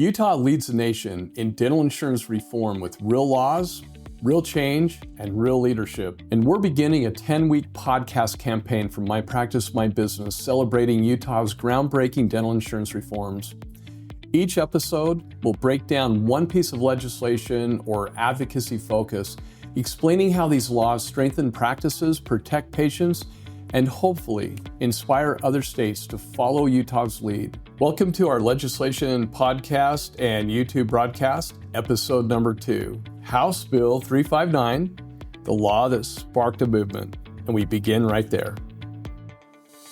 Utah leads the nation in dental insurance reform with real laws, real change, and real leadership. And we're beginning a 10-week podcast campaign from My Practice, My Business, celebrating Utah's groundbreaking dental insurance reforms. Each episode will break down one piece of legislation or advocacy focus, explaining how these laws strengthen practices, protect patients, and hopefully inspire other states to follow Utah's lead. Welcome to our legislation podcast and YouTube broadcast, episode number 2, House Bill 359, the law that sparked a movement. And we begin right there.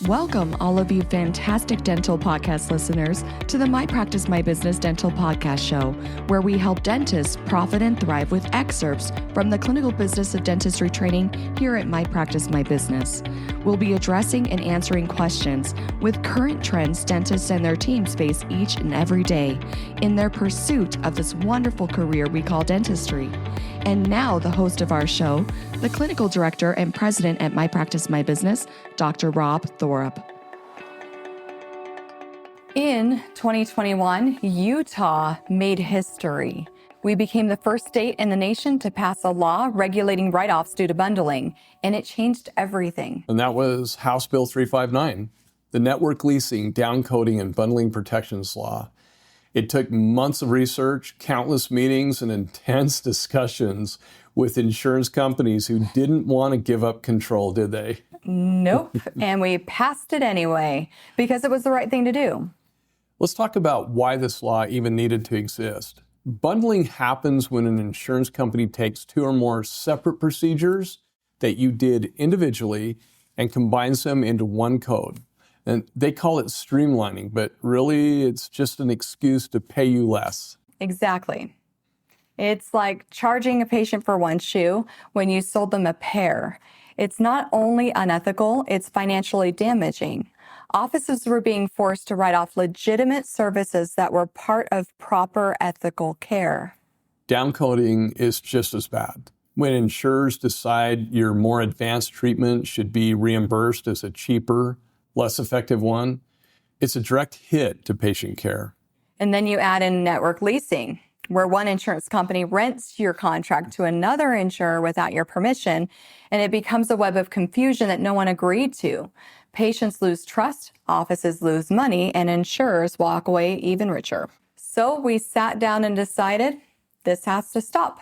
Welcome, all of you fantastic dental podcast listeners, to the My Practice, My Business Dental Podcast Show, where we help dentists profit and thrive with excerpts from the clinical business of dentistry training here at My Practice, My Business. We'll be addressing and answering questions with current trends dentists and their teams face each and every day in their pursuit of this wonderful career we call dentistry. And now the host of our show, the clinical director and president at My Practice, My Business, Dr. Rob Thorup. In 2021, Utah made history. We became the first state in the nation to pass a law regulating write-offs due to bundling, and it changed everything. And that was House Bill 359, the network leasing, downcoding, and bundling protections law. It took months of research, countless meetings, and intense discussions with insurance companies who didn't want to give up control, did they? Nope. And we passed it anyway because it was the right thing to do. Let's talk about why this law even needed to exist. Bundling happens when an insurance company takes 2 or more separate procedures that you did individually and combines them into one code. And they call it streamlining, but really it's just an excuse to pay you less. Exactly. It's like charging a patient for one shoe when you sold them a pair. It's not only unethical, it's financially damaging. Offices were being forced to write off legitimate services that were part of proper ethical care. Downcoding is just as bad. When insurers decide your more advanced treatment should be reimbursed as a cheaper, less effective one, it's a direct hit to patient care. And then you add in network leasing, where one insurance company rents your contract to another insurer without your permission, and it becomes a web of confusion that no one agreed to. Patients lose trust, offices lose money, and insurers walk away even richer. So we sat down and decided this has to stop.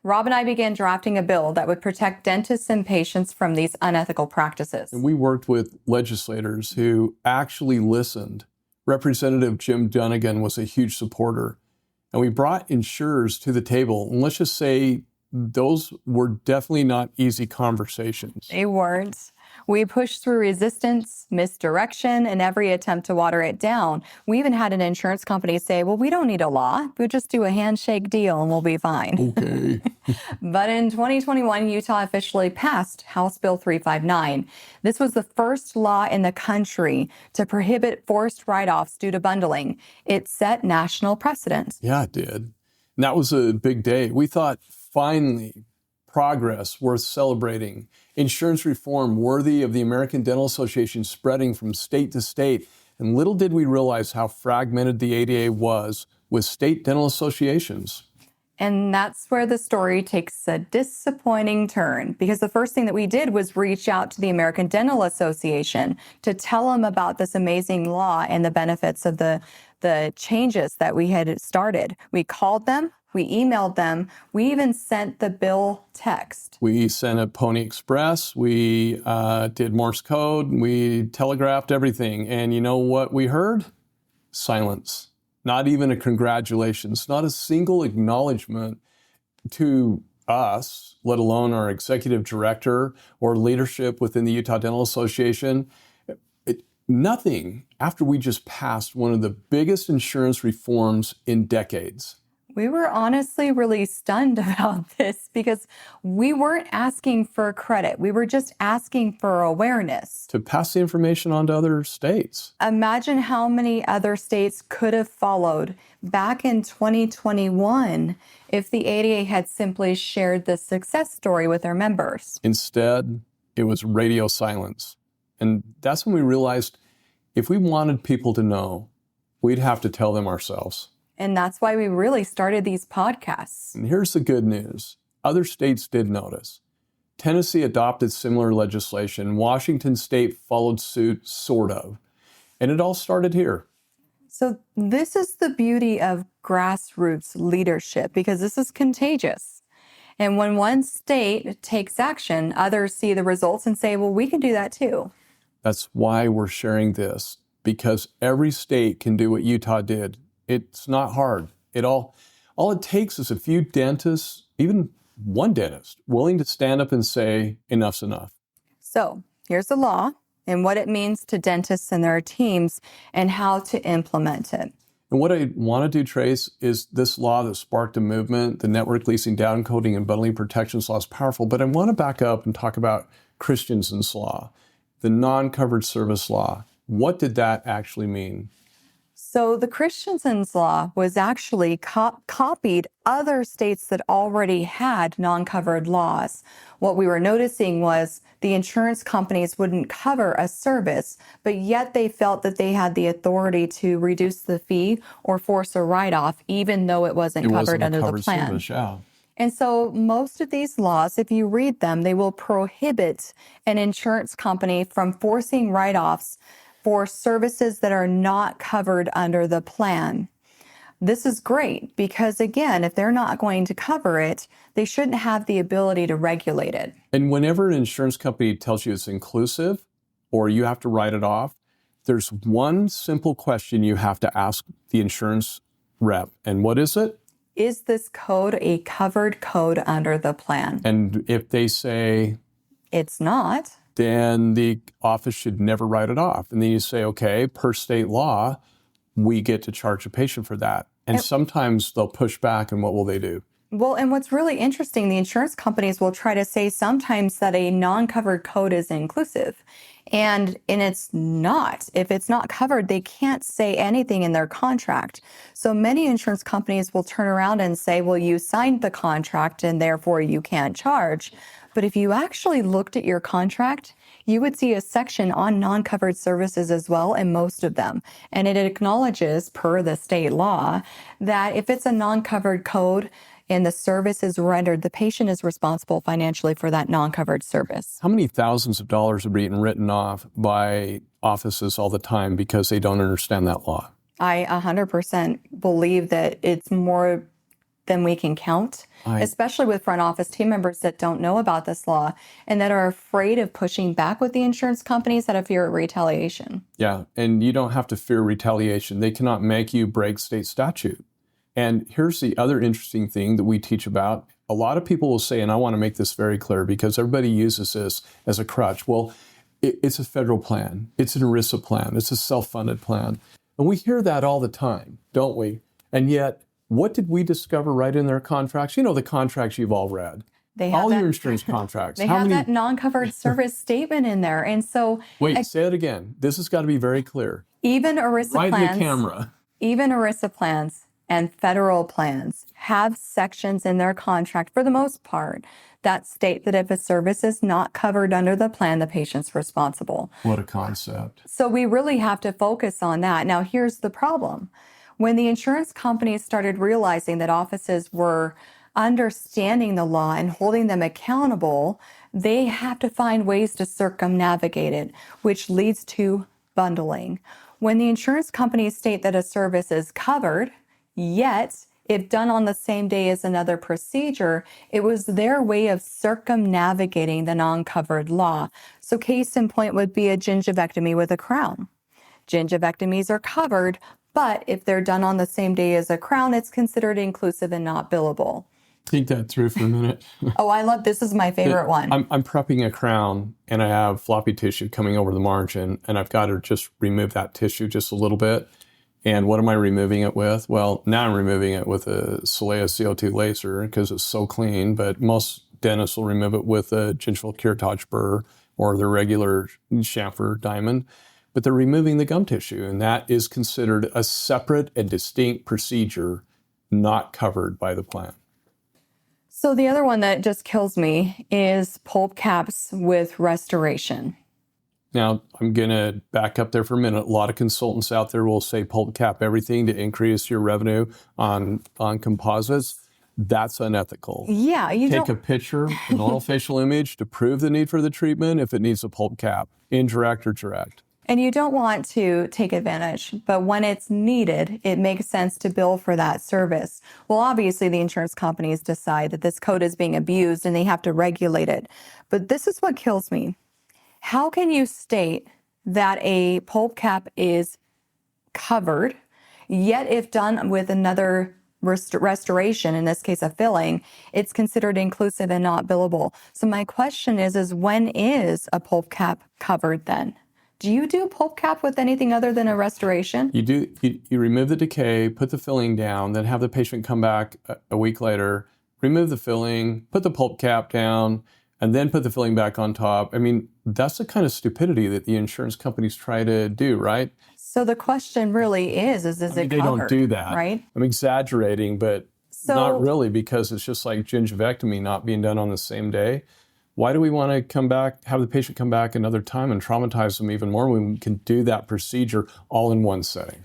Rob and I began drafting a bill that would protect dentists and patients from these unethical practices. And we worked with legislators who actually listened. Representative Jim Dunnigan was a huge supporter. And we brought insurers to the table. And let's just say those were definitely not easy conversations. They weren't. We pushed through resistance, misdirection, and every attempt to water it down. We even had an insurance company say, well, we don't need a law. We'll just do a handshake deal and we'll be fine. Okay. But in 2021, Utah officially passed House Bill 359. This was the first law in the country to prohibit forced write-offs due to bundling. It set national precedent. Yeah, it did. And that was a big day. We thought, finally, progress worth celebrating. Insurance reform worthy of the American Dental Association spreading from state to state. And little did we realize how fragmented the ADA was with state dental associations. And that's where the story takes a disappointing turn, because the first thing that we did was reach out to the American Dental Association to tell them about this amazing law and the benefits of the changes that we had started. We called them. We emailed them. We even sent the bill text. We sent a Pony Express. We did Morse code. We telegraphed everything. And you know what we heard? Silence. Not even a congratulations. Not a single acknowledgement to us, let alone our executive director or leadership within the Utah Dental Association. Nothing after we just passed one of the biggest insurance reforms in decades. We were honestly really stunned about this because we weren't asking for credit. We were just asking for awareness. To pass the information on to other states. Imagine how many other states could have followed back in 2021 if the ADA had simply shared the success story with their members. Instead, it was radio silence. And that's when we realized if we wanted people to know, we'd have to tell them ourselves. And that's why we really started these podcasts. And here's the good news. Other states did notice. Tennessee adopted similar legislation. Washington State followed suit, sort of. And it all started here. So this is the beauty of grassroots leadership, because this is contagious. And when one state takes action, others see the results and say, well, we can do that too. That's why we're sharing this, because every state can do what Utah did. It's not hard. All it takes is a few dentists, even one dentist, willing to stand up and say, enough's enough. So here's the law and what it means to dentists and their teams and how to implement it. And what I want to do, Trace, is this law that sparked a movement, the network leasing, downcoding, and bundling protections law is powerful, but I want to back up and talk about Christensen's law, the non-covered service law. What did that actually mean? So the Christensen's law was actually copied other states that already had non-covered laws. What we were noticing was the insurance companies wouldn't cover a service, but yet they felt that they had the authority to reduce the fee or force a write-off, even though it wasn't covered under the plan. Service, yeah. And so most of these laws, if you read them, they will prohibit an insurance company from forcing write-offs for services that are not covered under the plan. This is great because, again, if they're not going to cover it, they shouldn't have the ability to regulate it. And whenever an insurance company tells you it's inclusive or you have to write it off, there's one simple question you have to ask the insurance rep. And what is it? Is this code a covered code under the plan? And if they say it's not, then the office should never write it off. And then you say, okay, per state law, we get to charge a patient for that. And sometimes they'll push back, and what will they do? Well, and what's really interesting, the insurance companies will try to say sometimes that a non-covered code is inclusive. And it's not. If it's not covered, they can't say anything in their contract. So many insurance companies will turn around and say, well, you signed the contract and therefore you can't charge. But if you actually looked at your contract, you would see a section on non-covered services as well in most of them. And it acknowledges, per the state law, that if it's a non-covered code and the service is rendered, the patient is responsible financially for that non-covered service. How many thousands of dollars are being written off by offices all the time because they don't understand that law? I 100% believe that it's more than we can count, especially with front office team members that don't know about this law and that are afraid of pushing back with the insurance companies out of fear of retaliation. Yeah, and you don't have to fear retaliation. They cannot make you break state statute. And here's the other interesting thing that we teach about. A lot of people will say, and I want to make this very clear because everybody uses this as a crutch. Well, it's a federal plan. It's an ERISA plan. It's a self-funded plan. And we hear that all the time, don't we? And yet, what did we discover right in their contracts? You know, the contracts you've all read. They have your insurance contracts. They have that non-covered service statement in there. And so... Wait, say it again. This has got to be very clear. Even ERISA plans... Right in the camera. Even ERISA plans and federal plans have sections in their contract, for the most part, that state that if a service is not covered under the plan, the patient's responsible. What a concept. So we really have to focus on that. Now, here's the problem. When the insurance companies started realizing that offices were understanding the law and holding them accountable, they have to find ways to circumnavigate it, which leads to bundling. When the insurance companies state that a service is covered, yet if done on the same day as another procedure, it was their way of circumnavigating the non-covered law. So case in point would be a gingivectomy with a crown. Gingivectomies are covered, but if they're done on the same day as a crown, it's considered inclusive and not billable. Think that through for a minute. Oh, I love, this is my favorite one. I'm prepping a crown and I have floppy tissue coming over the margin and I've got to just remove that tissue just a little bit. And what am I removing it with? Well, now I'm removing it with a Solea CO2 laser because it's so clean, but most dentists will remove it with a gingival curettage burr or the regular chamfer diamond. But they're removing the gum tissue, and that is considered a separate and distinct procedure not covered by the plan. So the other one that just kills me is pulp caps with restoration. Now, I'm going to back up there for a minute. A lot of consultants out there will say pulp cap everything to increase your revenue on composites. That's unethical. Yeah, Take a picture, an oral facial image to prove the need for the treatment if it needs a pulp cap, indirect or direct. And you don't want to take advantage, but when it's needed, it makes sense to bill for that service. Well, obviously, the insurance companies decide that this code is being abused and they have to regulate it. But this is what kills me. How can you state that a pulp cap is covered, yet if done with another restoration, in this case a filling, it's considered inclusive and not billable? So my question is when is a pulp cap covered then? Do you do pulp cap with anything other than a restoration? You remove the decay, put the filling down, then have the patient come back a week later, remove the filling, put the pulp cap down, and then put the filling back on top. I mean, that's the kind of stupidity that the insurance companies try to do, right? So the question really is it they covered? Don't do that, right? I'm exaggerating, but not really, because it's just like gingivectomy not being done on the same day. Why do we want to come back, have the patient come back another time and traumatize them even more when we can do that procedure all in one setting?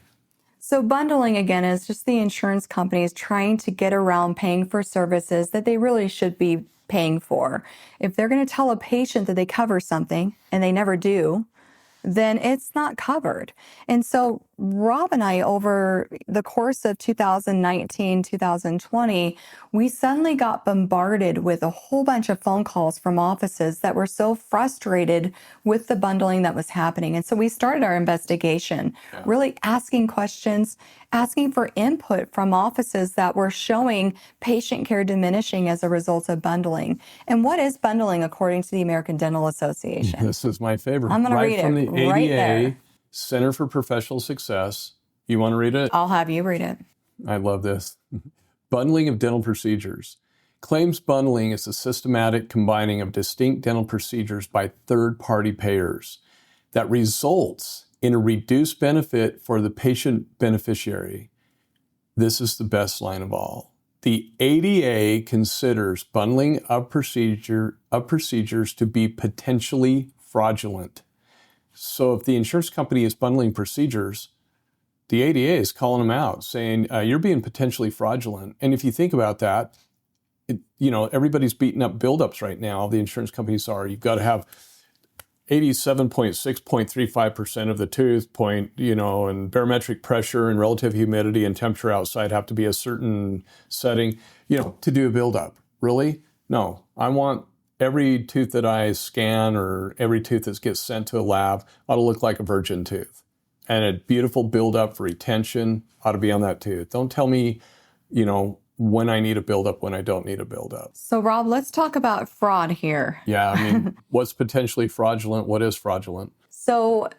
So bundling, again, is just the insurance companies trying to get around paying for services that they really should be paying for. If they're going to tell a patient that they cover something and they never do, then it's not covered. And so Rob and I, over the course of 2019, 2020, we suddenly got bombarded with a whole bunch of phone calls from offices that were so frustrated with the bundling that was happening. And so we started our investigation, really asking questions, asking for input from offices that were showing patient care diminishing as a result of bundling. And what is bundling according to the American Dental Association? This is my favorite. I'm going to read from it the ADA, right there. Center for Professional Success. You want to read it? I'll have you read it. I love this. Bundling of dental procedures. Claims bundling is a systematic combining of distinct dental procedures by third-party payers that results in a reduced benefit for the patient beneficiary. This is the best line of all. The ADA considers bundling of procedures to be potentially fraudulent. So if the insurance company is bundling procedures, the ADA is calling them out, saying, you're being potentially fraudulent. And if you think about that, everybody's beating up buildups right now. The insurance companies are. You've got to have 87.6.35% of the tooth point, and barometric pressure and relative humidity and temperature outside have to be a certain setting, to do a buildup. Really? No, I want every tooth that I scan or every tooth that gets sent to a lab ought to look like a virgin tooth. And a beautiful buildup for retention ought to be on that tooth. Don't tell me, when I need a buildup, when I don't need a buildup. So Rob, let's talk about fraud here. Yeah, I mean, what's potentially fraudulent? What is fraudulent? So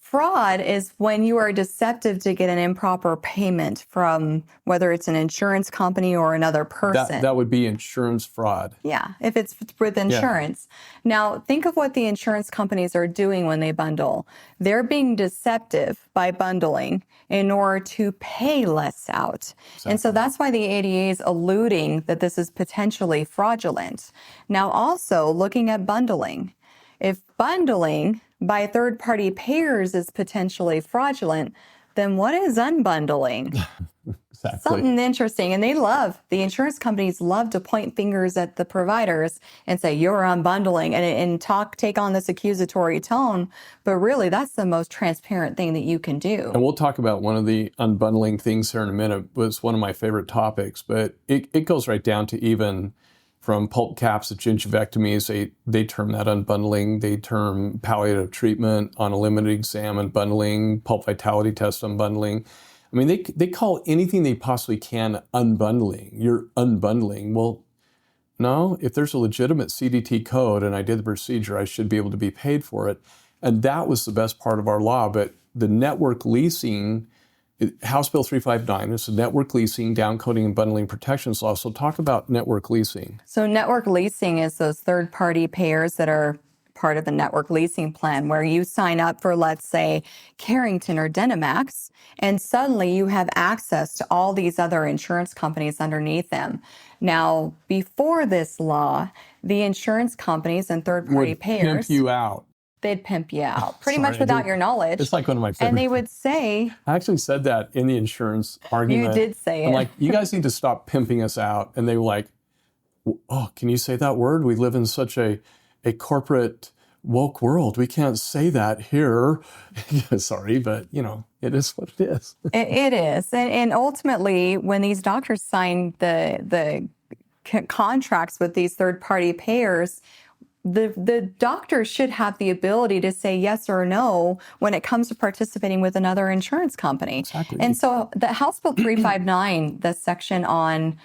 fraud is when you are deceptive to get an improper payment from whether it's an insurance company or another person. That would be insurance fraud. Yeah, if it's with insurance. Yeah. Now, think of what the insurance companies are doing when they bundle. They're being deceptive by bundling in order to pay less out. Exactly. And so that's why the ADA is alluding that this is potentially fraudulent. Now, also looking at bundling. If bundling by third-party payers is potentially fraudulent, then what is unbundling? Exactly. Something interesting. And the insurance companies love to point fingers at the providers and say, you're unbundling, and take on this accusatory tone. But really, that's the most transparent thing that you can do. And we'll talk about one of the unbundling things here in a minute. It's one of my favorite topics, but it goes right down to even from pulp caps to gingivectomies. They term that unbundling. They term palliative treatment on a limited exam unbundling, pulp vitality test unbundling. I mean, they call anything they possibly can unbundling. You're unbundling. Well, no, if there's a legitimate CDT code and I did the procedure, I should be able to be paid for it. And that was the best part of our law. But the network leasing, House Bill 359 is the network leasing, downcoding, and bundling protections law. So talk about network leasing. So network leasing is those third-party payers that are part of the network leasing plan where you sign up for, let's say, Carrington or Dentamax, and suddenly you have access to all these other insurance companies underneath them. Now, before this law, the insurance companies and third-party payers pimp you out. they'd pimp you out pretty Sorry, much without your knowledge. It's like one of my favorite. And they would say, I actually said that in the insurance argument. You did say it. I'm like, you guys need to stop pimping us out. And they were like, oh, can you say that word? We live in such a corporate woke world. We can't say that here. Sorry, but it is what it is. It is. And ultimately, when these doctors sign the contracts with these third-party payers, the doctors should have the ability to say yes or no when it comes to participating with another insurance company. Exactly. And so the House Bill 359, the section on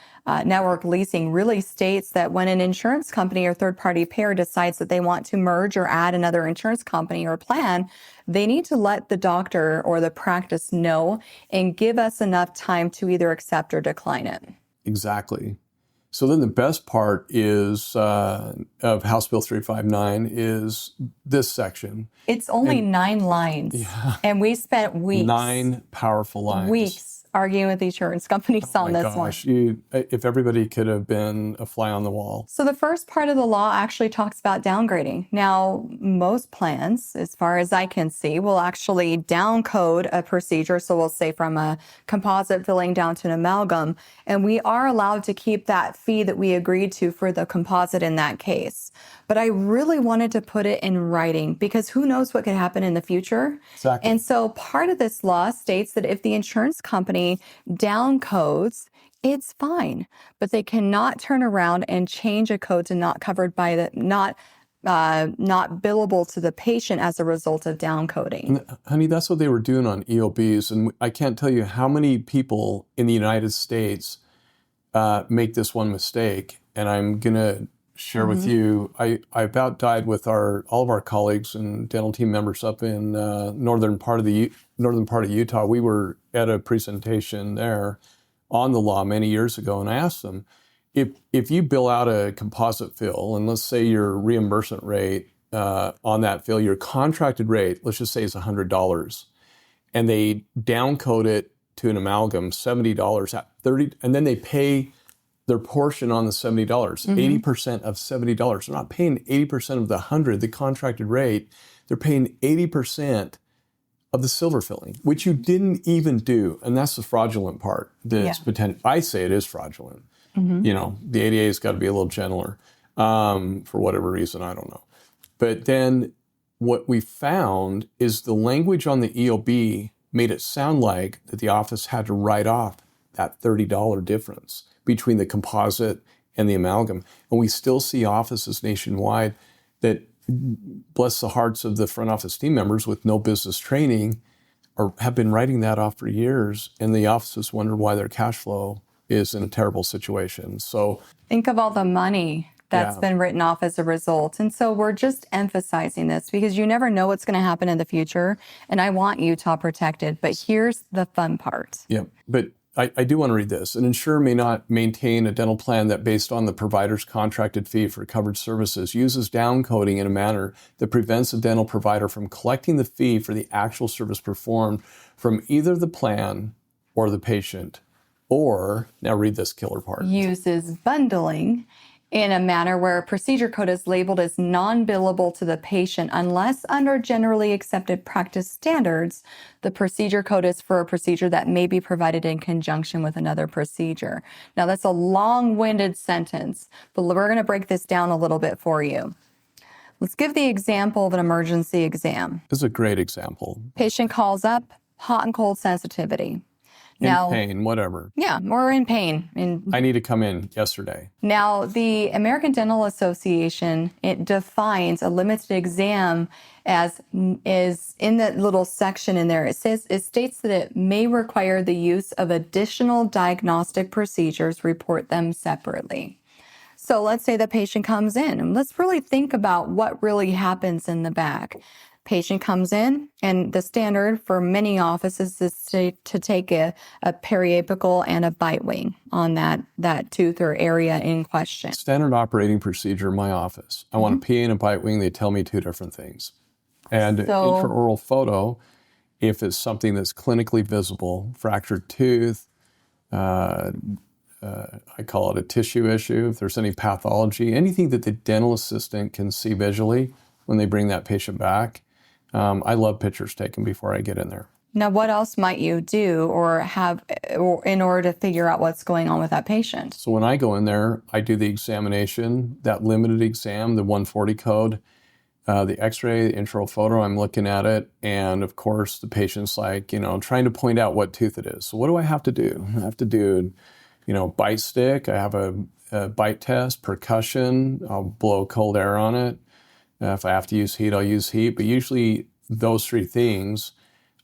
network leasing, really states that when an insurance company or third-party payer decides that they want to merge or add another insurance company or plan, they need to let the doctor or the practice know and give us enough time to either accept or decline it. Exactly. So then the best part is of House Bill 359 is this section. It's only 9 lines. Yeah. And we spent weeks. 9 powerful lines. Weeks arguing with insurance companies on this one. If everybody could have been a fly on the wall. So the first part of the law actually talks about downgrading. Now, most plans, as far as I can see, will actually downcode a procedure. So we'll say from a composite filling down to an amalgam. And we are allowed to keep that fee that we agreed to for the composite in that case. But I really wanted to put it in writing because who knows what could happen in the future. Exactly. And so part of this law states that if the insurance company downcodes, it's fine, but they cannot turn around and change a code to not covered by the not billable to the patient as a result of downcoding. And, honey, that's what they were doing on EOBs, and I can't tell you how many people in the United States make this one mistake. And I'm gonna share with you. I about died with all of our colleagues and dental team members up in northern part of Utah. We were at a presentation there on the law many years ago, and I asked them, if you bill out a composite fill, and let's say your reimbursement rate on that fill, your contracted rate, let's just say is $100, and they downcode it to an amalgam, $70 at $30, and then they pay their portion on the $70, 80% of $70. They're not paying 80% of the 100, the contracted rate. They're paying 80% of the silver filling, which you didn't even do. And that's the fraudulent part. I say it is fraudulent. The ADA's got to be a little gentler for whatever reason, I don't know. But then what we found is the language on the EOB made it sound like that the office had to write off that $30 difference between the composite and the amalgam. And we still see offices nationwide that, bless the hearts of the front office team members with no business training, or have been writing that off for years, and the offices wonder why their cash flow is in a terrible situation. So think of all the money that's been written off as a result. And so we're just emphasizing this because you never know what's going to happen in the future. And I want Utah protected. But here's the fun part. Yeah, but I do want to read this. An insurer may not maintain a dental plan that, based on the provider's contracted fee for covered services, uses downcoding in a manner that prevents a dental provider from collecting the fee for the actual service performed from either the plan or the patient. Or, now read this killer part. Uses bundling in a manner where a procedure code is labeled as non-billable to the patient unless under generally accepted practice standards, the procedure code is for a procedure that may be provided in conjunction with another procedure. Now that's a long-winded sentence, but we're going to break this down a little bit for you. Let's give the example of an emergency exam. This is a great example. Patient calls up, hot and cold sensitivity. In pain, whatever. Yeah, we're in pain. I need to come in yesterday. Now, the American Dental Association, it defines a limited exam as is in that little section in there. It states that it may require the use of additional diagnostic procedures, report them separately. So let's say the patient comes in, and let's really think about what really happens in the back. Patient comes in, and the standard for many offices is to take a periapical and a bite wing on that tooth or area in question. Standard operating procedure in my office. I want a PA and a bite wing. They tell me 2 different things. And intraoral photo, if it's something that's clinically visible, fractured tooth, I call it a tissue issue. If there's any pathology, anything that the dental assistant can see visually, when they bring that patient back. I love pictures taken before I get in there. Now, what else might you do or have in order to figure out what's going on with that patient? So when I go in there, I do the examination, that limited exam, the 140 code, the x-ray, the intraoral photo, I'm looking at it. And of course, the patient's like, trying to point out what tooth it is. So what do I have to do? I have to do, bite stick. I have a bite test, percussion. I'll blow cold air on it. If I have to use heat, I'll use heat. But usually those three things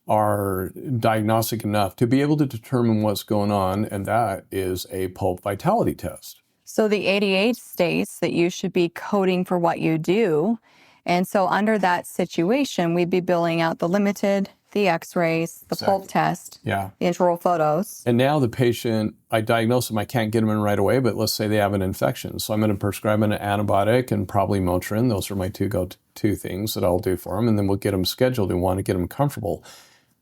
are diagnostic enough to be able to determine what's going on, and that is a pulp vitality test. So the ADA states that you should be coding for what you do, and so under that situation, we'd be billing out the limited, the x-rays, the pulp test, the intraoral photos. And now the patient, I diagnose them, I can't get them in right away, but let's say they have an infection. So I'm going to prescribe an antibiotic and probably Motrin. Those are my two go-to things that I'll do for them, and then we'll get them scheduled and want to get them comfortable.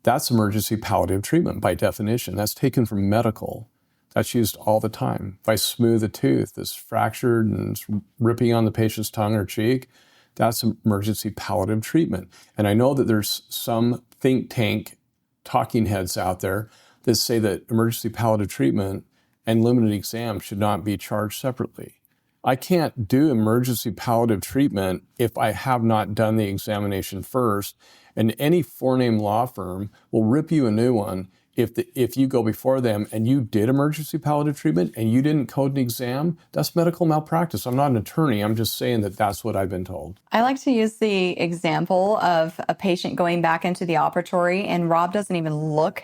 That's emergency palliative treatment by definition. That's taken from medical. That's used all the time. If I smooth a tooth that's fractured and it's ripping on the patient's tongue or cheek, that's emergency palliative treatment. And I know that there's some think tank talking heads out there that say that emergency palliative treatment and limited exam should not be charged separately. I can't do emergency palliative treatment if I have not done the examination first. And any four-name law firm will rip you a new one if you go before them and you did emergency palliative treatment and you didn't code an exam. That's medical malpractice. I'm not an attorney. I'm just saying that that's what I've been told. I like to use the example of a patient going back into the operatory and Rob doesn't even look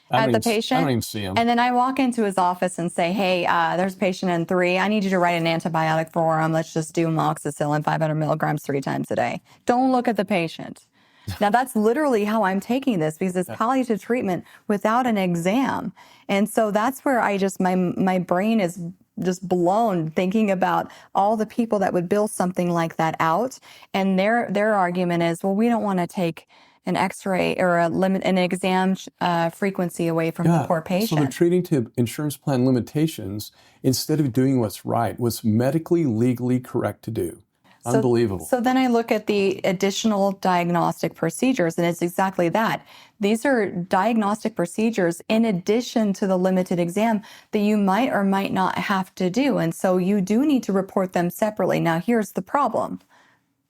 at the patient. I don't even see him. And then I walk into his office and say, hey, there's a patient in 3. I need you to write an antibiotic for him. Let's just do amoxicillin 500 milligrams 3 times a day. Don't look at the patient. Now, that's literally how I'm taking this because it's palliative treatment without an exam. And so that's where my brain is just blown thinking about all the people that would bill something like that out. And their argument is, well, we don't want to take an x-ray or an exam frequency away from the poor patient. So they're treating to insurance plan limitations instead of doing what's right, what's medically, legally correct to do. Unbelievable. So then I look at the additional diagnostic procedures, and it's exactly that. These are diagnostic procedures in addition to the limited exam that you might or might not have to do. And so you do need to report them separately. Now, here's the problem.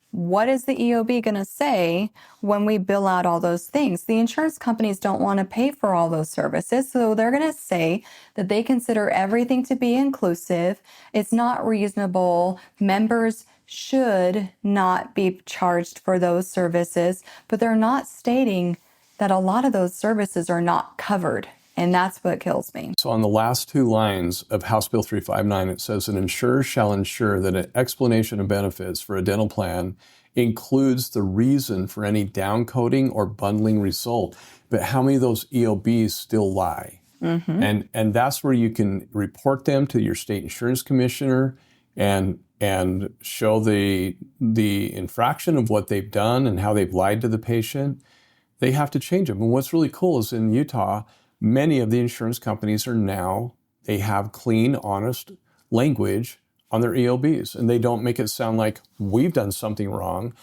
What is the EOB going to say when we bill out all those things? The insurance companies don't want to pay for all those services, so they're going to say that they consider everything to be inclusive. It's not reasonable. Members should not be charged for those services, but they're not stating that a lot of those services are not covered. And that's what kills me. So on the last 2 lines of House Bill 359, it says an insurer shall ensure that an explanation of benefits for a dental plan includes the reason for any downcoding or bundling result. But how many of those EOBs still lie? Mm-hmm. And that's where you can report them to your state insurance commissioner and show the infraction of what they've done and how they've lied to the patient. They have to change them. And what's really cool is in Utah, many of the insurance companies they have clean, honest language on their EOBs, and they don't make it sound like we've done something wrong.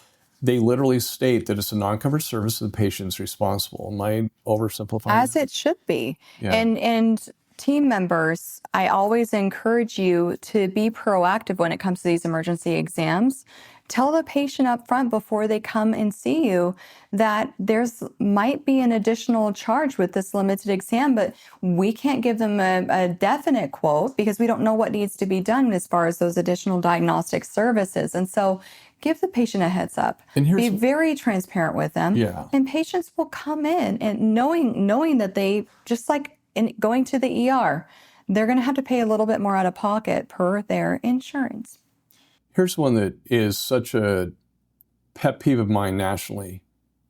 They literally state that it's a non-covered service and the patient's responsible. Am I oversimplifying? As it should be. Yeah. And team members, I always encourage you to be proactive when it comes to these emergency exams. Tell the patient up front before they come and see you that there's might be an additional charge with this limited exam, but we can't give them a definite quote because we don't know what needs to be done as far as those additional diagnostic services. And so give the patient a heads up. Be very transparent with them. Yeah. And patients will come in and knowing that they, just like going to the ER, they're going to have to pay a little bit more out of pocket per their insurance. Here's one that is such a pet peeve of mine nationally.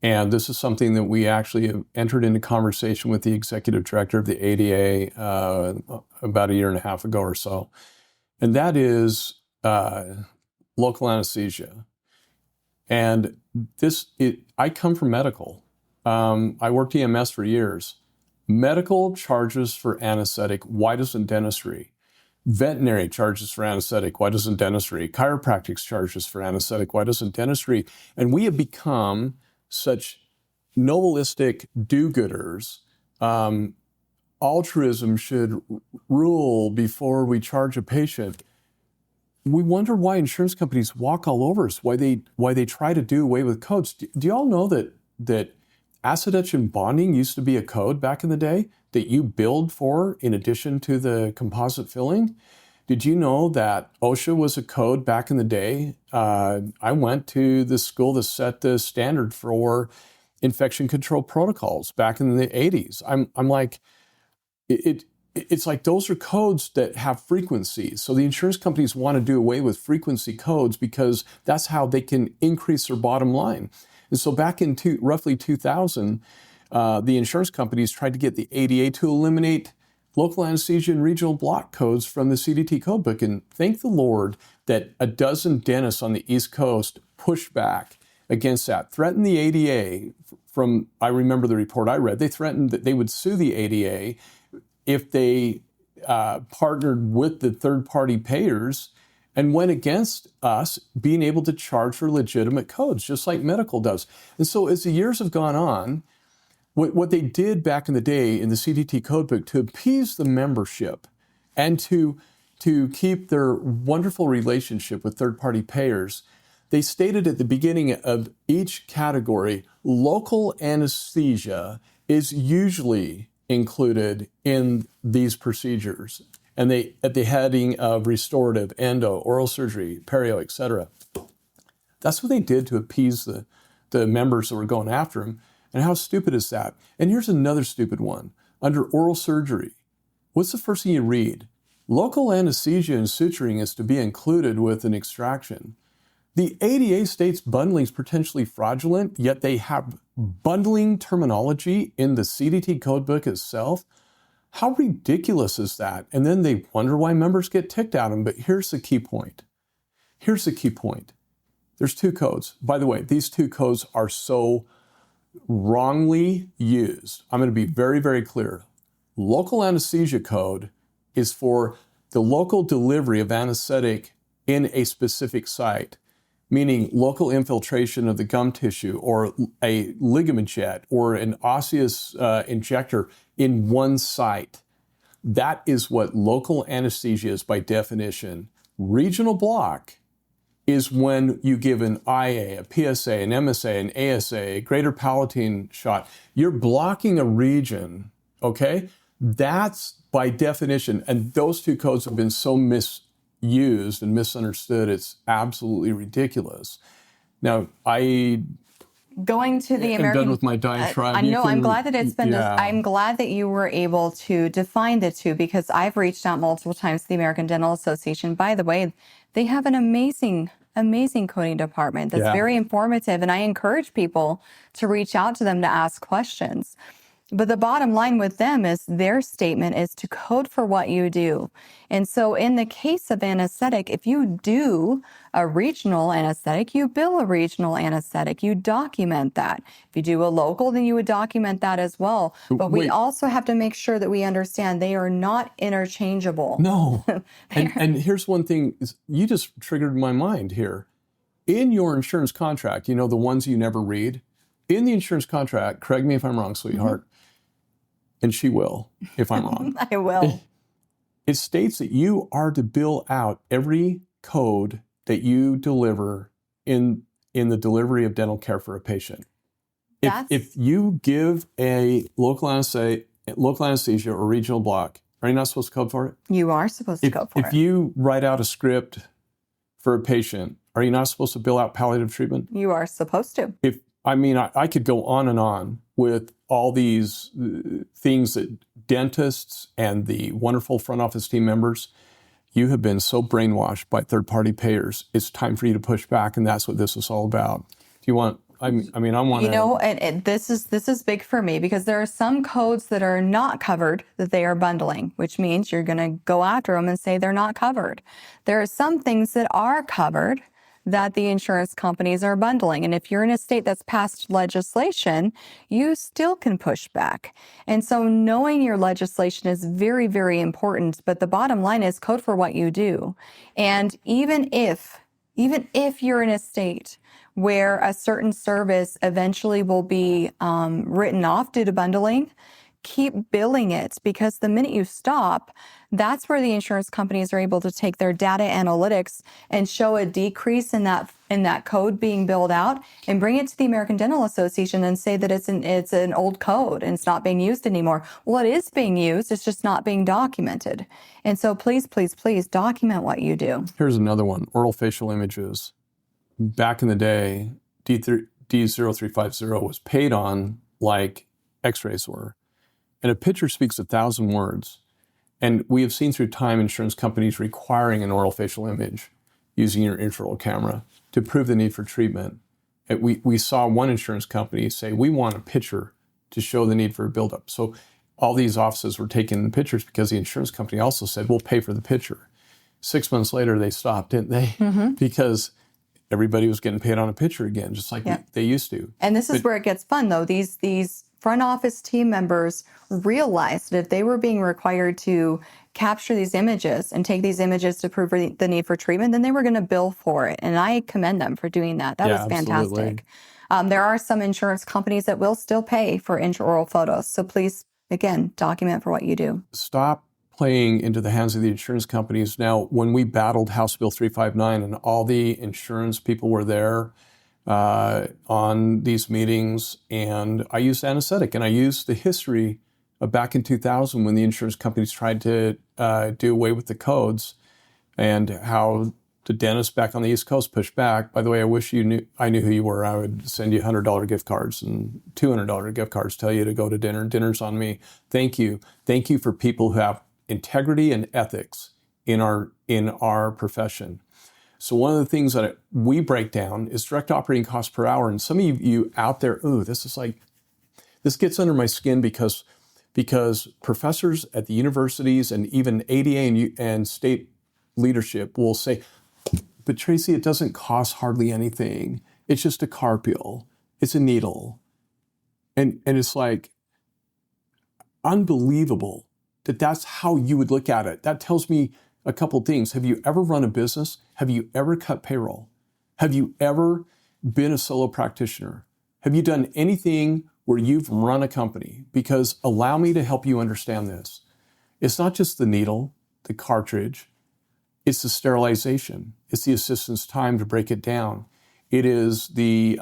And this is something that we actually have entered into conversation with the executive director of the ADA about 1.5 years ago or so. And that is local anesthesia. And I come from medical. I worked EMS for years. Medical charges for anesthetic. Why doesn't dentistry? Veterinary charges for anesthetic. Why doesn't dentistry? Chiropractic charges for anesthetic. Why doesn't dentistry? And we have become such novelistic do-gooders. Altruism should rule before we charge a patient. We wonder why insurance companies walk all over us, why they try to do away with codes. Do you all know that acid etch and bonding used to be a code back in the day that you billed for in addition to the composite filling? Did you know that OSHA was a code back in the day? I went to the school that set the standard for infection control protocols back in the 80s. I'm like, it's like those are codes that have frequencies. So the insurance companies want to do away with frequency codes because that's how they can increase their bottom line. And so back in roughly 2000, the insurance companies tried to get the ADA to eliminate local anesthesia and regional block codes from the CDT codebook. And thank the Lord that a dozen dentists on the East Coast pushed back against that, threatened the ADA I remember the report I read, they threatened that they would sue the ADA if they partnered with the third-party payers and went against us being able to charge for legitimate codes, just like medical does. And so as the years have gone on, what they did back in the day in the CDT codebook to appease the membership and to keep their wonderful relationship with third-party payers, they stated at the beginning of each category, local anesthesia is usually included in these procedures. And they, at the heading of restorative, endo, oral surgery, perio, etc. That's what they did to appease the members that were going after them. And how stupid is that? And here's another stupid one. Under oral surgery, what's the first thing you read? Local anesthesia and suturing is to be included with an extraction. The ADA states bundling is potentially fraudulent, yet they have bundling terminology in the CDT codebook itself. How ridiculous is that? And then they wonder why members get ticked at them. But here's the key point. There's two codes. By the way, these two codes are so wrongly used. I'm going to be very, very clear. Local anesthesia code is for the local delivery of anesthetic in a specific site, meaning local infiltration of the gum tissue or a ligament jet or an osseous injector in one site. That is what local anesthesia is by definition. Regional block is when you give an IA, a PSA, an MSA, an ASA, a greater palatine shot. You're blocking a region, okay? That's by definition, and those two codes have been so misused and misunderstood, it's absolutely ridiculous. Now, going to the American, done with my diatribe. I know. I'm glad that it's been. I'm glad that you were able to define the two, because I've reached out multiple times to the American Dental Association. By the way, they have an amazing coding department that's very informative, and I encourage people to reach out to them to ask questions. But the bottom line with them is their statement is to code for what you do. And so in the case of anesthetic, if you do a regional anesthetic, you bill a regional anesthetic. You document that. If you do a local, then you would document that as well. But we also have to make sure that we understand they are not interchangeable. No. and here's one thing, you just triggered my mind here. In your insurance contract, you know, the ones you never read, in the insurance contract, correct me if I'm wrong, sweetheart, and she will, if I'm wrong. I will. It states that you are to bill out every code that you deliver in the delivery of dental care for a patient. If you give a local anesthesia or regional block, are you not supposed to code for it? You are supposed to code for it. If you write out a script for a patient, are you not supposed to bill out palliative treatment? You are supposed to. I could go on and on with all these things that dentists and the wonderful front office team members, you have been so brainwashed by third-party payers. It's time for you to push back, and that's what this is all about. Do you want? I want to. You know, and this is big for me, because there are some codes that are not covered that they are bundling, which means you're going to go after them and say they're not covered. There are some things that are covered that the insurance companies are bundling. And if you're in a state that's passed legislation, you still can push back. And so knowing your legislation is very, very important. But the bottom line is code for what you do. And even if you're in a state where a certain service eventually will be written off due to bundling, keep billing it, because the minute you stop, that's where the insurance companies are able to take their data analytics and show a decrease in that code being billed out and bring it to the American Dental Association and say that it's an old code and it's not being used anymore. Well, it is being used, it's just not being documented. And so please, please, please document what you do. Here's another one, oral facial images. Back in the day, D0350 was paid on like x-rays were. And a picture speaks 1,000 words. And we have seen through time insurance companies requiring an oral facial image using your intraoral camera to prove the need for treatment. And we saw one insurance company say, we want a picture to show the need for a buildup. So all these offices were taking pictures because the insurance company also said, we'll pay for the picture. 6 months later, they stopped, didn't they? Mm-hmm. Because everybody was getting paid on a picture again, just like they used to. And this is where it gets fun, though. These front office team members realized that if they were being required to capture these images and take these images to prove the need for treatment, then they were going to bill for it. And I commend them for doing that. That was fantastic. There are some insurance companies that will still pay for intraoral photos. So please, again, document for what you do. Stop playing into the hands of the insurance companies. Now, when we battled House Bill 359 and all the insurance people were there on these meetings, and I used anesthetic, and I used the history of back in 2000 when the insurance companies tried to do away with the codes, and how the dentists back on the East Coast pushed back. By the way, I wish I knew who you were. I would send you $100 gift cards and $200 gift cards, tell you to go to dinner. Dinner's on me. Thank you. Thank you for people who have integrity and ethics in our profession. So one of the things that we break down is direct operating cost per hour. And some of you out there, this gets under my skin because professors at the universities and even ADA and state leadership will say, but Tracy, it doesn't cost hardly anything. It's just a carpal. It's a needle. And it's like unbelievable that that's how you would look at it. That tells me a couple things. Have you ever run a business? Have you ever cut payroll? Have you ever been a solo practitioner? Have you done anything where you've run a company? Because allow me to help you understand this. It's not just the needle, the cartridge. It's the sterilization. It's the assistant's time to break it down. It is the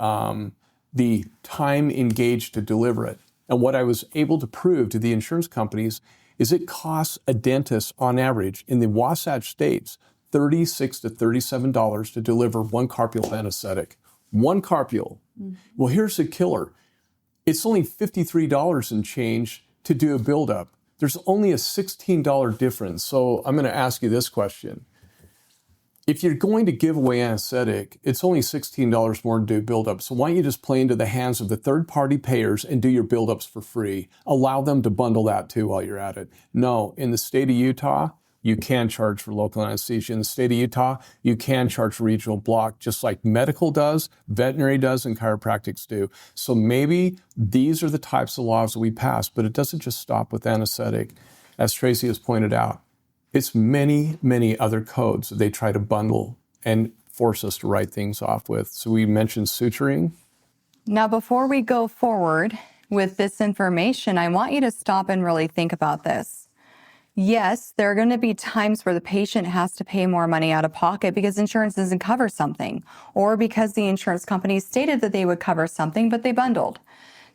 time engaged to deliver it. And what I was able to prove to the insurance companies is it costs a dentist on average in the Wasatch states $36 to $37 to deliver one carpal anesthetic. One carpal. Mm-hmm. Well, here's the killer. It's only $53 and change to do a buildup. There's only a $16 difference. So I'm going to ask you this question. If you're going to give away anesthetic, it's only $16 more to do buildup. So why don't you just play into the hands of the third-party payers and do your buildups for free? Allow them to bundle that too while you're at it. No, in the state of Utah, you can charge for local anesthesia. In the state of Utah, you can charge for regional block, just like medical does, veterinary does, and chiropractics do. So maybe these are the types of laws that we pass, but it doesn't just stop with anesthetic. As Tracy has pointed out, it's many, many other codes that they try to bundle and force us to write things off with. So we mentioned suturing. Now, before we go forward with this information, I want you to stop and really think about this. Yes, there are going to be times where the patient has to pay more money out of pocket because insurance doesn't cover something, or because the insurance company stated that they would cover something, but they bundled.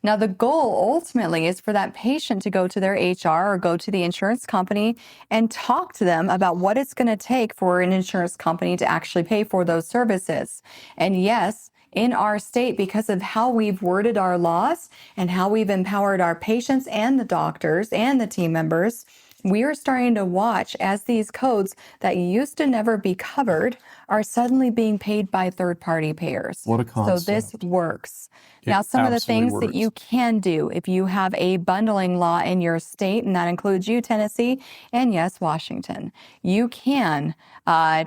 Now, the goal ultimately is for that patient to go to their HR or go to the insurance company and talk to them about what it's going to take for an insurance company to actually pay for those services. And yes, in our state, because of how we've worded our laws and how we've empowered our patients and the doctors and the team members, we are starting to watch as these codes that used to never be covered are suddenly being paid by third-party payers. What a concept. So this works. Now, some of the things that you can do if you have a bundling law in your state, and that includes you, Tennessee, and yes, Washington, you can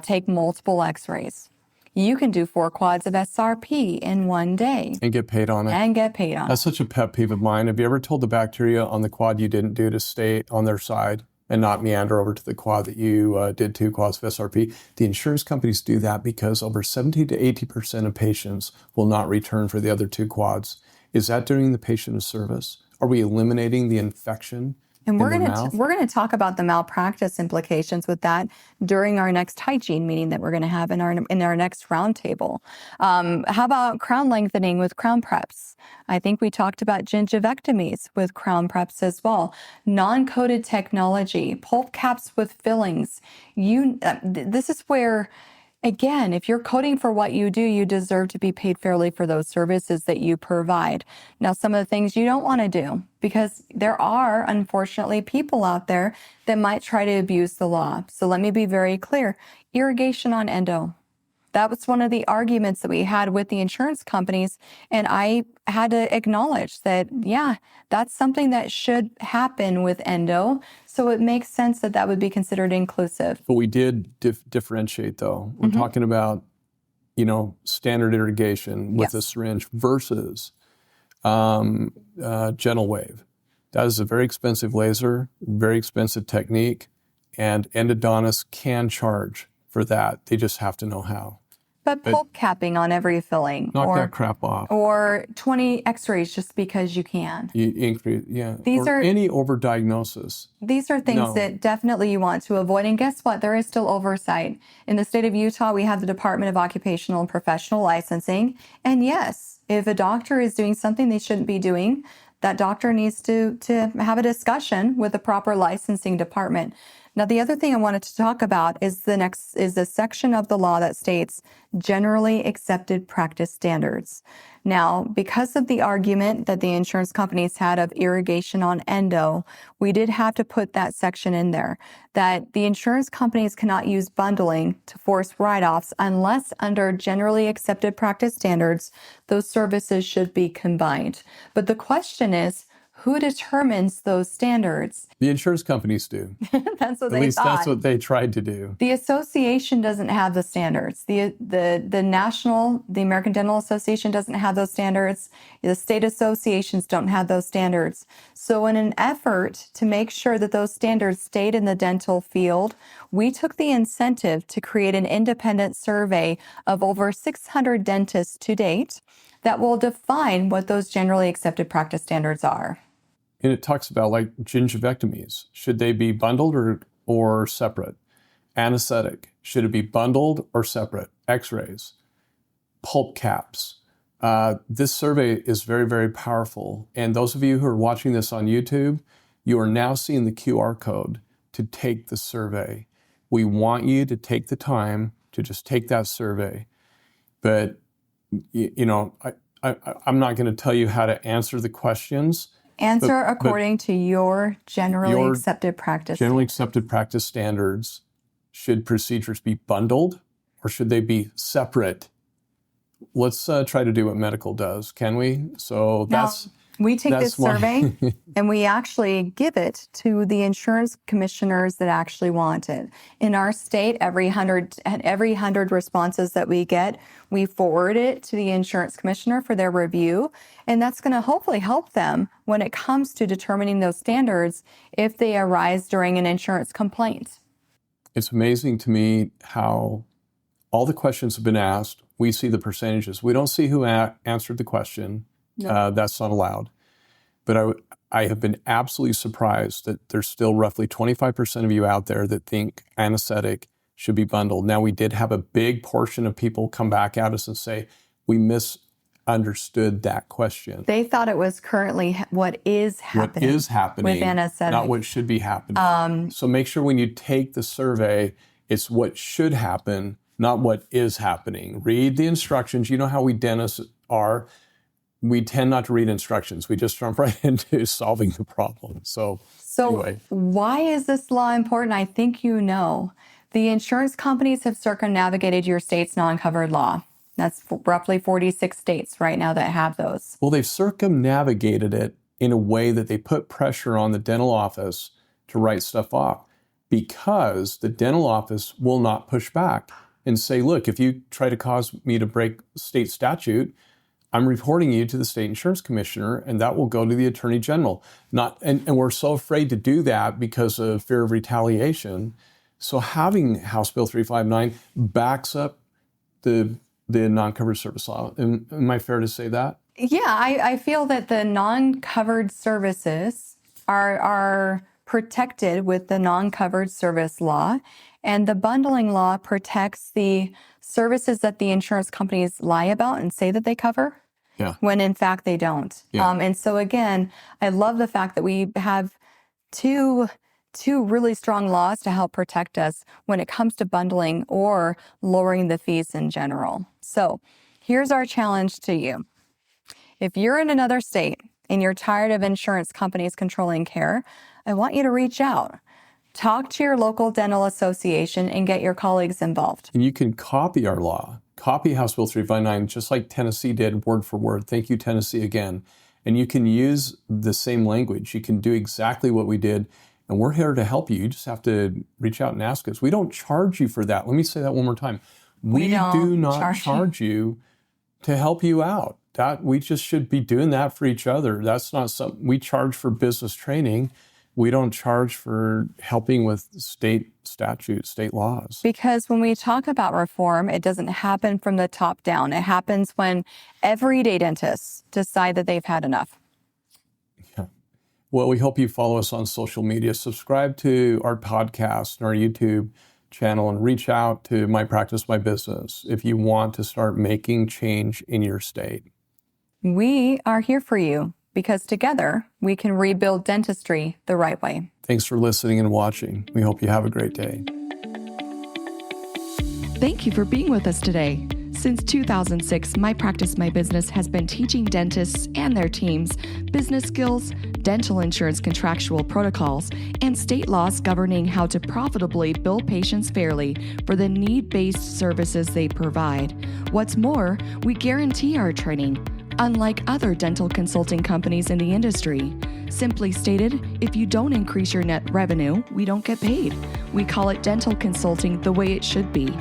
take multiple x-rays. you can do 4 quads of SRP in one day. And get paid on it. And get paid on it. That's such a pet peeve of mine. Have you ever told the bacteria on the quad you didn't do to stay on their side and not meander over to the quad that you did 2 quads of SRP? The insurance companies do that because over 70 to 80% of patients will not return for the other 2 quads. Is that doing the patient a service? Are we eliminating the infection? And we're going to talk about the malpractice implications with that during our next hygiene meeting that we're going to have in our next roundtable. How about crown lengthening with crown preps? I think we talked about gingivectomies with crown preps as well. Non-coated technology, pulp caps with fillings. This is where, again, if you're coding for what you do, you deserve to be paid fairly for those services that you provide. Now, some of the things you don't want to do, because there are, unfortunately, people out there that might try to abuse the law. So let me be very clear. Irrigation on endo. That was one of the arguments that we had with the insurance companies. And I had to acknowledge that, yeah, that's something that should happen with endo. So it makes sense that that would be considered inclusive. But we did differentiate, though. We're talking about, standard irrigation with a syringe versus gentle wave. That is a very expensive laser, very expensive technique, and endodontists can charge for that. They just have to know how. But pulp capping on every filling. Knock that crap off. Or 20 x-rays just because you can. You increase, yeah. These are any overdiagnosis. These are things that definitely you want to avoid. And guess what? There is still oversight. In the state of Utah, we have the Department of Occupational and Professional Licensing. And yes, if a doctor is doing something they shouldn't be doing, that doctor needs to have a discussion with the proper licensing department. Now, the other thing I wanted to talk about is the section of the law that states generally accepted practice standards. Now, because of the argument that the insurance companies had of irrigation on endo, we did have to put that section in there, that the insurance companies cannot use bundling to force write-offs unless under generally accepted practice standards, those services should be combined. But the question is, who determines those standards? The insurance companies do. That's what At least that's what they tried to do. The association doesn't have the standards. The American Dental Association doesn't have those standards. The state associations don't have those standards. So in an effort to make sure that those standards stayed in the dental field, we took the incentive to create an independent survey of over 600 dentists to date that will define what those generally accepted practice standards are. And it talks about like gingivectomies. Should they be bundled or separate? Anesthetic. Should it be bundled or separate? X-rays. Pulp caps. This survey is very, very powerful. And those of you who are watching this on YouTube, you are now seeing the QR code to take the survey. We want you to take the time to just take that survey. But, I'm not going to tell you how to answer the questions. Answer according to your generally accepted practice. Generally accepted practice standards. Should procedures be bundled or should they be separate? Let's try to do what medical does, can we? So we take this survey and we actually give it to the insurance commissioners that actually want it. In our state, every 100 responses that we get, we forward it to the insurance commissioner for their review. And that's going to hopefully help them when it comes to determining those standards if they arise during an insurance complaint. It's amazing to me how all the questions have been asked. We see the percentages. We don't see who answered the question. No. That's not allowed. But I have been absolutely surprised that there's still roughly 25% of you out there that think anesthetic should be bundled. Now, we did have a big portion of people come back at us and say, we misunderstood that question. They thought it was currently what is happening. What is happening, with anesthetic. Not what should be happening. So make sure when you take the survey, it's what should happen, not what is happening. Read the instructions. You know how we dentists are. We tend not to read instructions. We just jump right into solving the problem. So anyway. Why is this law important? I think you know. The insurance companies have circumnavigated your state's non-covered law. That's roughly 46 states right now that have those. Well, they've circumnavigated it in a way that they put pressure on the dental office to write stuff off because the dental office will not push back. and say, look, if you try to cause me to break state statute, I'm reporting you to the state insurance commissioner, and that will go to the attorney general. And we're so afraid to do that because of fear of retaliation. So having House Bill 359 backs up the non-covered service law. Am I fair to say that? Yeah, I feel that the non-covered services are protected with the non-covered service law, and the bundling law protects the services that the insurance companies lie about and say that they cover, when in fact they don't. And so again, I love the fact that we have two really strong laws to help protect us when it comes to bundling or lowering the fees in general. So here's our challenge to you. If you're in another state and you're tired of insurance companies controlling care, I want you to reach out. Talk to your local dental association and get your colleagues involved. And you can copy our law, copy House Bill 359, just like Tennessee did, word for word. Thank you, Tennessee, again. And you can use the same language. You can do exactly what we did. And we're here to help you. You just have to reach out and ask us. We don't charge you for that. Let me say that one more time. We do not charge you to help you out. That we just should be doing that for each other. That's not something we charge for business training. We don't charge for helping with state statutes, state laws. Because when we talk about reform, it doesn't happen from the top down. It happens when everyday dentists decide that they've had enough. Yeah. Well, we hope you follow us on social media. Subscribe to our podcast and our YouTube channel and reach out to My Practice, My Business if you want to start making change in your state. We are here for you because together we can rebuild dentistry the right way. Thanks for listening and watching. We hope you have a great day. Thank you for being with us today. Since 2006, My Practice, My Business has been teaching dentists and their teams business skills, dental insurance contractual protocols, and state laws governing how to profitably bill patients fairly for the need-based services they provide. What's more, we guarantee our training, unlike other dental consulting companies in the industry. Simply stated, if you don't increase your net revenue, we don't get paid. We call it dental consulting the way it should be.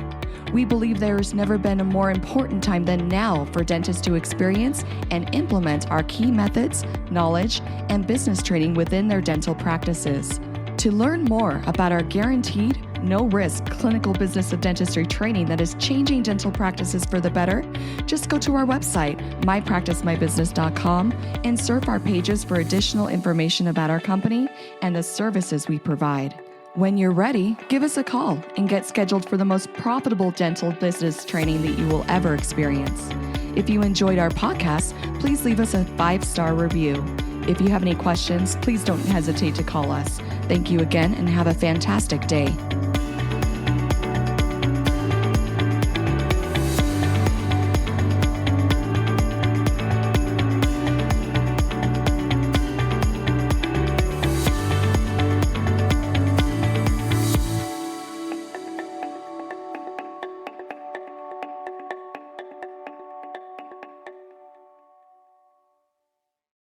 We believe there has never been a more important time than now for dentists to experience and implement our key methods, knowledge, and business training within their dental practices. To learn more about our guaranteed, no-risk clinical business of dentistry training that is changing dental practices for the better, just go to our website, mypracticemybusiness.com, and surf our pages for additional information about our company and the services we provide. When you're ready, give us a call and get scheduled for the most profitable dental business training that you will ever experience. If you enjoyed our podcast, please leave us a 5-star review. If you have any questions, please don't hesitate to call us. Thank you again and have a fantastic day.